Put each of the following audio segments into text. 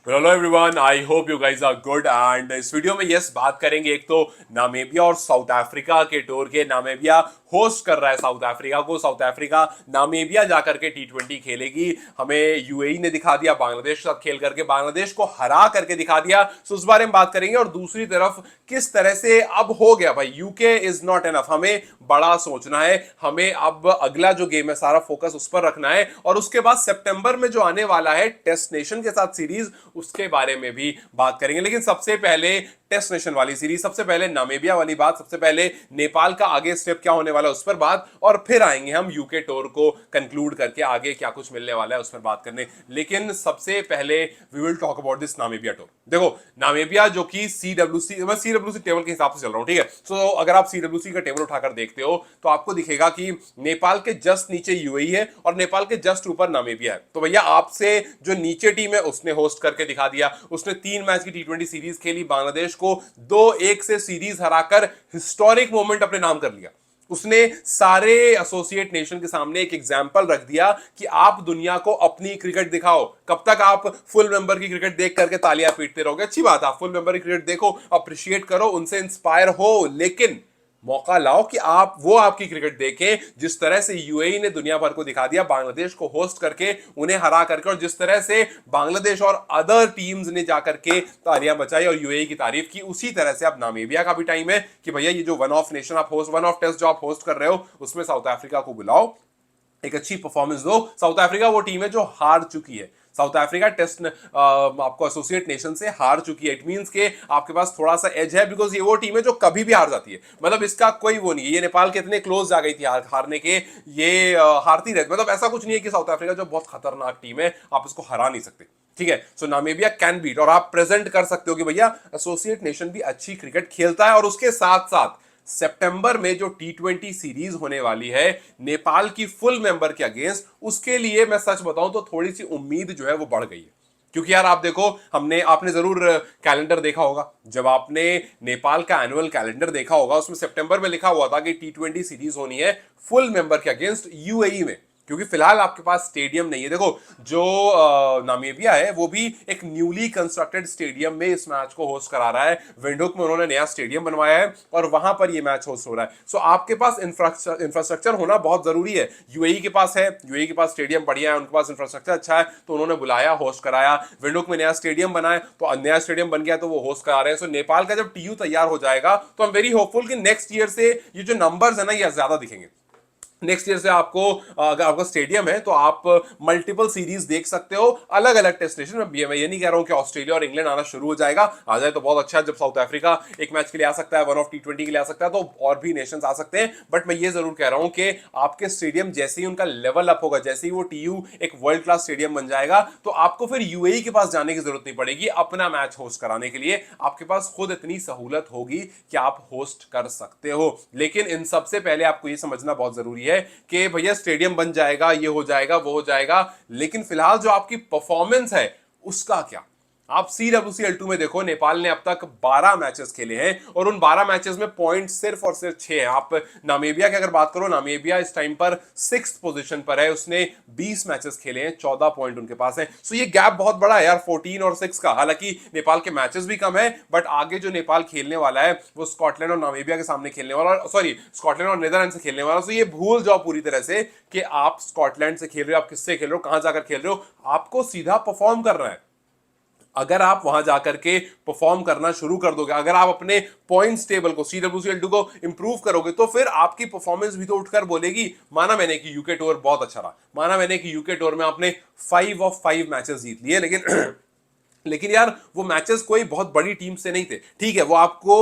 Hello everyone, I hope you guys are good. And इस वीडियो में यस बात करेंगे एक तो नामीबिया और साउथ अफ्रीका के टूर के। नामीबिया होस्ट कर रहा है साउथ अफ्रीका को। साउथ अफ्रीका नामीबिया जाकर के टी20 खेलेगी। हमें यूएई ने दिखा दिया, बांग्लादेश के साथ खेल करके बांग्लादेश को हरा करके दिखा दिया। सो उस बारे में बात करेंगे। और दूसरी तरफ किस तरह से अब हो गया भाई, यूके इज नॉट एनफ, हमें बड़ा सोचना है। हमें अब अगला जो गेम है सारा फोकस उस पर रखना है। और उसके बाद सितंबर में जो आने वाला है टेस्ट नेशन के साथ सीरीज, उसके बारे में भी बात करेंगे। लेकिन सबसे पहले टेस्ट नेशन वाली सीरीज, सबसे पहले नामीबिया वाली बात, सबसे पहले नेपाल का आगे स्टेप क्या होने वाला है उस पर बात, और फिर आएंगे हम यूके टूर को कंक्लूड करके आगे क्या कुछ मिलने वाला है उस पर बात करने। लेकिन सबसे पहले we will talk about this Namibia tour. देखो नामीबिया जो कि सीडब्ल्यूसी, मैं सीडब्ल्यूसी टेबल के हिसाब से चल रहा हूं, ठीक है। सो अगर आप सीडब्ल्यूसी का टेबल उठाकर देखते हो तो आपको दिखेगा कि नेपाल के जस्ट नीचे यूएई है और नेपाल के जस्ट ऊपर नामीबिया है। तो भैया आपसे जो नीचे टीम है उसने होस्ट करके दिखा दिया। उसने 3 मैच की टी20 सीरीज खेली, बांग्लादेश को 2-1 से सीरीज हराकर हिस्टोरिक मोमेंट अपने नाम कर लिया। उसने सारे एसोसिएट नेशन के सामने एक एग्जाम्पल रख दिया कि आप दुनिया को अपनी क्रिकेट दिखाओ। कब तक आप फुल मेंबर की क्रिकेट देख करके तालियां पीटते रहोगे? अच्छी बात है, आप फुल मेंबर की क्रिकेट देखो, अप्रिशिएट करो, उनसे इंस्पायर हो, लेकिन मौका लाओ कि आप वो आपकी क्रिकेट देखें जिस तरह से यूएई ने दुनिया भर को दिखा दिया बांग्लादेश को होस्ट करके, उन्हें हरा करके। और जिस तरह से बांग्लादेश और अदर टीम्स ने जाकर के तालियां बजाई और यूएई की तारीफ की, उसी तरह से अब नामीबिया का भी टाइम है कि भैया ये जो वन ऑफ नेशन आप होस्ट, वन ऑफ टेस्ट जो आप होस्ट कर रहे हो, उसमें साउथ अफ्रीका को बुलाओ, एक अच्छी परफॉर्मेंस दो। साउथ अफ्रीका वो टीम है जो हार चुकी है। साउथ अफ्रीका टेस्ट आपको एसोसिएट नेशन से हार चुकी है। इट मींस के आपके पास थोड़ा सा एज है, बिकॉज ये वो टीम है जो कभी भी हार जाती है। मतलब इसका कोई वो नहीं है। ये नेपाल के इतने क्लोज जा गई थी हारने के, ये हारती रहती, मतलब ऐसा कुछ नहीं है कि साउथ अफ्रीका जो बहुत खतरनाक टीम है आप इसको हरा नहीं सकते, ठीक है। सो नामीबिया कैन बीट, और आप प्रेजेंट कर सकते हो कि भैया एसोसिएट नेशन भी अच्छी क्रिकेट खेलता है। और उसके साथ साथ सितंबर में जो टी20 सीरीज होने वाली है नेपाल की फुल मेंबर के अगेंस्ट, उसके लिए मैं सच बताऊं तो थोड़ी सी उम्मीद जो है वो बढ़ गई है। क्योंकि यार आप देखो, आपने जरूर कैलेंडर देखा होगा। जब आपने नेपाल का एनुअल कैलेंडर देखा होगा, उसमें सितंबर में लिखा हुआ था कि टी20 सीरीज होनी है फुल मेंबर के अगेंस्ट यूएई में। क्योंकि फिलहाल आपके पास स्टेडियम नहीं है। देखो जो नामीबिया है वो भी एक न्यूली कंस्ट्रक्टेड स्टेडियम में इस मैच को होस्ट करा रहा है। विंडहुक में उन्होंने नया स्टेडियम बनवाया है और वहां पर ये मैच होस्ट हो रहा है। सो आपके पास इंफ्रास्ट्रक्चर होना बहुत जरूरी है। यूएई के पास है, यूएई के पास स्टेडियम बढ़िया है, उनके पास इंफ्रास्ट्रक्चर अच्छा है, तो उन्होंने बुलाया, होस्ट कराया। विंडहुक में नया स्टेडियम बनाया, तो नया स्टेडियम बन गया तो वो होस्ट करा रहे हैं। सो नेपाल का जब टीयू तैयार हो जाएगा तो आई एम वेरी होपफुल कि नेक्स्ट ईयर से ये जो नंबर्स है ना ये ज्यादा दिखेंगे। नेक्स्ट ईयर से आपको, अगर आपका स्टेडियम है तो आप मल्टीपल सीरीज देख सकते हो, अलग अलग टेस्ट नेशन में। मैं ये नहीं कह रहा हूं कि ऑस्ट्रेलिया और इंग्लैंड आना शुरू हो जाएगा, आ जाए तो बहुत अच्छा है। जब साउथ अफ्रीका एक मैच के लिए आ सकता है, वन ऑफ टी20 के लिए आ सकता है, तो और भी नेशंस आ सकते हैं। बट मैं ये जरूर कह रहा हूं कि आपके स्टेडियम जैसे ही उनका लेवल अप होगा, जैसे ही वो टीयू एक वर्ल्ड क्लास स्टेडियम बन जाएगा, तो आपको फिर यूएई के पास जाने की जरूरत नहीं पड़ेगी अपना मैच होस्ट कराने के लिए। आपके पास खुद इतनी सहूलत होगी कि आप होस्ट कर सकते हो। लेकिन इन सबसे पहले आपको ये समझना बहुत जरूरी है कि भैया स्टेडियम बन जाएगा, ये हो जाएगा, वो हो जाएगा, लेकिन फिलहाल जो आपकी परफॉर्मेंस है उसका क्या? आप CWCL2 में देखो, नेपाल ने अब तक 12 मैचेस खेले हैं और उन 12 मैचेस में पॉइंट सिर्फ और सिर्फ 6 हैं। आप नामीबिया की अगर बात करो, नामीबिया इस टाइम पर 6th पोजीशन पर है। उसने 20 मैचेस खेले हैं, 14 पॉइंट उनके पास हैं। सो ये गैप बहुत बड़ा है यार, 14 और 6 का। हालांकि नेपाल के मैचेस भी कम है, बट आगे जो नेपाल खेलने वाला है वो स्कॉटलैंड और नामीबिया के सामने खेलने वाला, सॉरी स्कॉटलैंड और नीदरलैंड से खेलने वाला। सो ये भूल जाओ पूरी तरह से कि आप स्कॉटलैंड से खेल रहे हो, आप किससे खेल रहे हो, कहां जाकर खेल रहे हो। आपको सीधा परफॉर्म करना है। अगर आप वहां जाकर के परफॉर्म करना शुरू कर दोगे, अगर आप अपने पॉइंट्स टेबल को, CWCL2 को इंप्रूव करोगे, तो फिर आपकी परफॉर्मेंस भी तो उठकर बोलेगी। माना मैंने कि यूके टूर बहुत अच्छा रहा, माना मैंने कि यूके टूर में आपने 5 of 5 मैचेस जीत लिए, लेकिन लेकिन यार वो मैचेस कोई बहुत बड़ी टीम से नहीं थे, ठीक है। वो आपको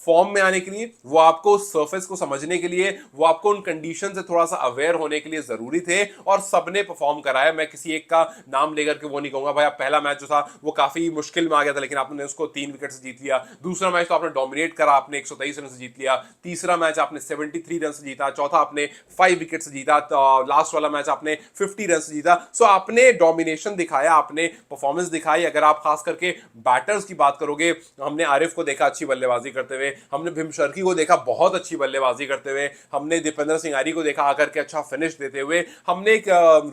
फॉर्म में आने के लिए, वो आपको सरफेस को समझने के लिए, वो आपको उन कंडीशन से थोड़ा सा अवेयर होने के लिए जरूरी थे, और सबने परफॉर्म कराया। मैं किसी एक का नाम लेकर के वो नहीं कहूंगा भाई, आप पहला मैच जो था वो काफी मुश्किल में आ गया था, लेकिन आपने उसको 3 विकेट से जीत लिया। दूसरा मैच तो आपने डोमिनेट करा, आपने 123 रन से जीत लिया। तीसरा मैच आपने 73 रन से जीता। चौथा आपने 5 विकेट से जीता। लास्ट वाला मैच आपने 50 रन से जीता। सो आपने डोमिनेशन दिखाया, आपने परफॉर्मेंस दिखाई। अगर आप खास खास करके बैटर्स की बात करोगे, हमने आरिफ को देखा अच्छी बल्लेबाजी करते हुए, हमने भीमशर्की को देखा बहुत अच्छी बल्लेबाजी करते हुए, हमने दीपेंद्र सिंह आरी को देखा आकर के अच्छा फिनिश देते हुए, हमने एक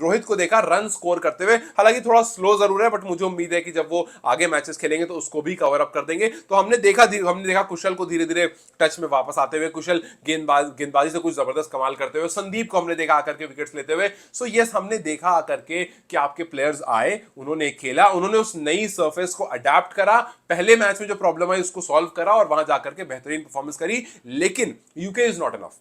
रोहित को देखा रन स्कोर करते हुए, हालांकि थोड़ा स्लो जरूर है बट मुझे उम्मीद है कि जब वो आगे मैचेस खेलेंगे तो उसको भी कवर अप कर देंगे। तो हमने देखा कुशल को धीरे धीरे टच में वापस आते हुए, कुशल गेंदबाजी से कुछ जबरदस्त कमाल करते हुए, संदीप को हमने देखा आकर के विकेट्स लेते हुए। सो यस, हमने देखा आकर के कि आपके प्लेयर्स आए, उन्होंने खेला, उन्होंने उस नई सरफेस को अडेप्ट करा, पहले मैच में जो प्रॉब्लम आई उसको सॉल्व करा और वहां जाकर के बेहतरीन परफॉर्मेंस करी। लेकिन यूके इज नॉट इनफ।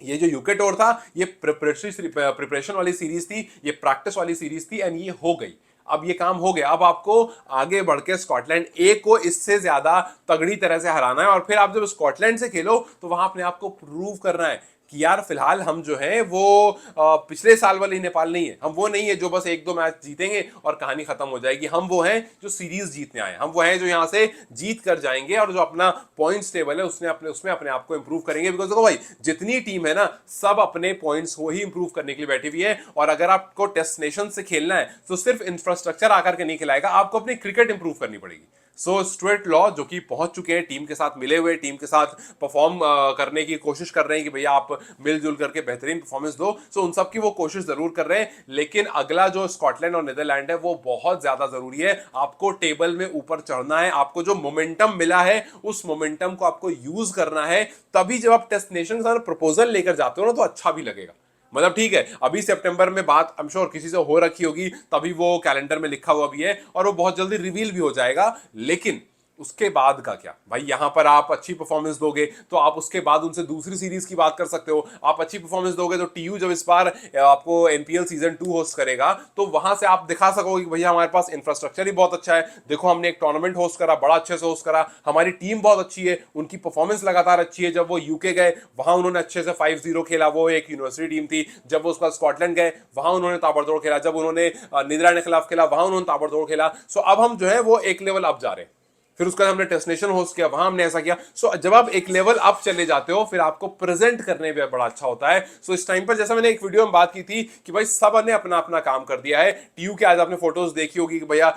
ये जो यूके टूर था, ये प्रिपरेशन वाली सीरीज थी, ये प्रैक्टिस वाली सीरीज थी एंड ये हो गई। अब ये काम हो गया, अब आपको आगे बढ़ के स्कॉटलैंड ए को इससे ज्यादा तगड़ी तरह से हराना है और फिर आप जब स्कॉटलैंड से खेलो तो वहां अपने आप को प्रूव करना है कि यार फिलहाल हम जो है वो पिछले साल वाली नेपाल नहीं है, हम वो नहीं है जो बस एक दो मैच जीतेंगे और कहानी खत्म हो जाएगी। हम वो हैं जो सीरीज जीतने आए, हम वो हैं जो यहां से जीत कर जाएंगे और जो अपना पॉइंट्स टेबल है उसमें अपने आप को इंप्रूव करेंगे। बिकॉज देखो भाई, जितनी टीम है ना, सब अपने पॉइंट्स को ही इंप्रूव करने के लिए बैठी हुई है और अगर आपको डेस्टिनेशन से खेलना है तो सिर्फ इंफ्रास्ट्रक्चर आकर के नहीं खिलाएगा, आपको अपनी क्रिकेट इंप्रूव करनी पड़ेगी। सो स्टुअर्ट लॉ जो कि पहुंच चुके हैं, टीम के साथ मिले हुए, टीम के साथ परफॉर्म करने की कोशिश कर रहे हैं कि भैया आप मिलजुल करके बेहतरीन परफॉर्मेंस दो। सो उन सब की वो कोशिश जरूर कर रहे हैं, लेकिन अगला जो स्कॉटलैंड और नीदरलैंड है वो बहुत ज्यादा जरूरी है। आपको टेबल में ऊपर चढ़ना है, आपको जो मोमेंटम मिला है उस मोमेंटम को आपको यूज करना है। तभी जब आप डेस्टिनेशन के साथ प्रपोजल लेकर जाते हो ना तो अच्छा भी लगेगा। मतलब ठीक है, अभी सितंबर में बात आई एम श्योर किसी से हो रखी होगी, तभी वो कैलेंडर में लिखा हुआ भी है और वो बहुत जल्दी रिवील भी हो जाएगा। लेकिन उसके बाद का क्या भाई, यहां पर आप अच्छी परफॉर्मेंस दोगे तो आप उसके बाद उनसे दूसरी सीरीज की बात कर सकते हो। आप अच्छी परफॉर्मेंस दोगे तो टीयू जब इस बार आपको एनपीएल सीजन 2 होस्ट करेगा तो वहां से आप दिखा सकोगे कि भैया हमारे पास इंफ्रास्ट्रक्चर ही बहुत अच्छा है, देखो हमने एक टूर्नामेंट होस्ट करा, बड़ा अच्छे से होस्ट करा, हमारी टीम बहुत अच्छी है, उनकी परफॉर्मेंस लगातार अच्छी है। जब वो यूके गए वहां उन्होंने अच्छे से 5-0 खेला, वो एक यूनिवर्सिटी टीम थी। जब वो उसके बाद स्कॉटलैंड गए वहां उन्होंने ताबड़तोड़ खेला, जब उन्होंने नीदरलैंड के खिलाफ खेला वहां उन्होंने ताबड़तोड़ खेला। सो अब हम जो है वो एक लेवल अप जा रहे हैं। फिर उसके बाद हमने डेस्टिनेशन होस्ट किया, वहां हमने ऐसा किया। सो जब आप एक लेवल अप चले जाते हो फिर आपको प्रेजेंट करने में बड़ा अच्छा होता है। सो इस टाइम पर जैसा मैंने एक वीडियो में बात की थी कि भाई सब ने अपना अपना काम कर दिया है। टीयू के आज आपने फोटोज देखी होगी कि भैया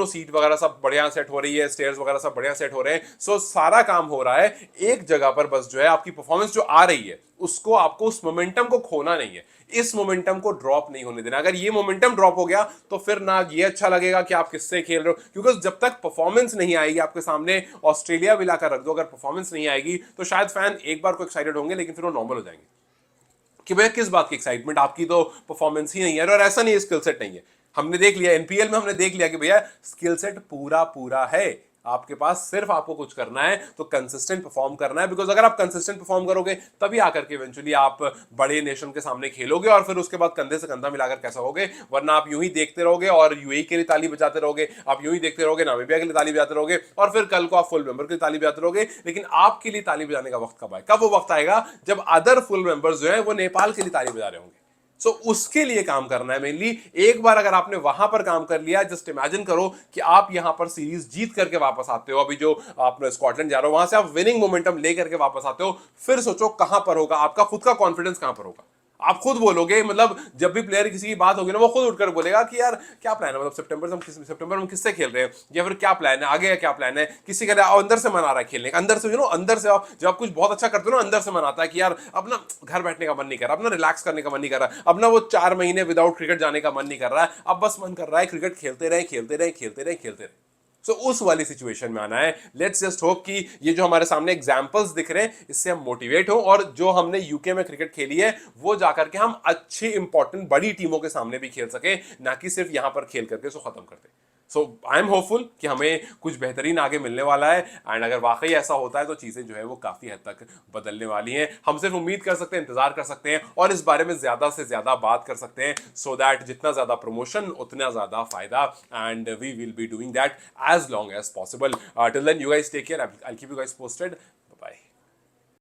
सीट वगैरह सब बढ़िया सेट हो रही है, स्टेयर्स वगैरह सब बढ़िया सेट हो रहे हैं। सो सारा काम हो रहा है, एक जगह पर बस जो है आपकी परफॉर्मेंस जो आ रही है उसको आपको उस मोमेंटम को खोना नहीं है, इस मोमेंटम को ड्रॉप नहीं होने देना। अगर ये मोमेंटम ड्रॉप हो गया तो फिर ना ये अच्छा लगेगा कि आप किससे खेल रहे हो, क्योंकि जब तक परफॉर्मेंस नहीं आएगी आपके सामने, ऑस्ट्रेलिया भी लाकर रख दो, अगर परफॉर्मेंस नहीं आएगी तो शायद फैन एक बार को एक्साइटेड होंगे लेकिन फिर वो नॉर्मल हो जाएंगे कि भैया किस बात की एक्साइटमेंट, आपकी तो परफॉर्मेंस ही नहीं है। और ऐसा नहीं है स्किल सेट नहीं है, हमने देख लिया एनपीएल में, हमने देख लिया कि भैया स्किल सेट पूरा पूरा है आपके पास, सिर्फ आपको कुछ करना है तो कंसिस्टेंट परफॉर्म करना है। बिकॉज अगर आप कंसिस्टेंट परफॉर्म करोगे तभी आकर के इवेंचुअली आप बड़े नेशन के सामने खेलोगे और फिर उसके बाद कंधे से कंधा मिलाकर कैसा होगे। वरना आप यूं ही देखते रहोगे और यूएई के लिए ताली बजाते रहोगे, आप यूं ही देखते रहोगे, नामीबिया के लिए ताली बजाते रहोगे और फिर कल को आप फुल मेंबर के लिए ताली बजाते रहोगे। लेकिन आपके लिए ताली बजाने का वक्त कब आए, कब वो वक्त आएगा जब अदर फुल मेंबर्स जो है वो नेपाल के लिए ताली बजा रहे होंगे। सो उसके लिए काम करना है मेनली। एक बार अगर आपने वहां पर काम कर लिया, जस्ट इमेजिन करो कि आप यहां पर सीरीज जीत करके वापस आते हो, अभी जो आप स्कॉटलैंड जा रहे हो वहां से आप विनिंग मोमेंटम लेकर के वापस आते हो, फिर सोचो कहां पर होगा आपका खुद का कॉन्फिडेंस, कहां पर होगा। आप खुद बोलोगे, मतलब जब भी प्लेयर किसी की बात होगी ना वो खुद उठकर बोलेगा कि यार क्या प्लान है, मतलब सितंबर में हम किससे खेल रहे हैं या फिर क्या प्लान है आगे, क्या प्लान है। किसी के अंदर से मन आ रहा है खेलने का, अंदर से अंदर से आप जब आप कुछ बहुत अच्छा करते हो ना, अंदर से मन आता है कि यार अपना घर बैठने का मन नहीं कर रहा, अपना रिलैक्स करने का मन नहीं कर रहा, अपना वो 4 महीने विदाउट क्रिकेट जाने का मन नहीं कर रहा है, अब बस मन कर रहा है क्रिकेट खेलते रहे खेलते रहे खेलते रहे खेलते रहे। सो उस वाली सिचुएशन में आना है। लेट्स जस्ट होप कि ये जो हमारे सामने एग्जांपल्स दिख रहे हैं इससे हम मोटिवेट हो और जो हमने यूके में क्रिकेट खेली है वो जाकर के हम अच्छी इंपॉर्टेंट बड़ी टीमों के सामने भी खेल सके, ना कि सिर्फ यहां पर खेल करके सो खत्म करते। सो आई एम होपफुल कि हमें कुछ बेहतरीन आगे मिलने वाला है एंड अगर वाकई ऐसा होता है तो चीजें जो है वो काफी हद तक बदलने वाली हैं। हम सिर्फ उम्मीद कर सकते हैं, इंतजार कर सकते हैं और इस बारे में ज्यादा से ज्यादा बात कर सकते हैं सो दैट जितना ज्यादा प्रमोशन उतना ज्यादा फायदा and we will be doing that as long as possible. Till then you guys take care, I will keep you guys posted.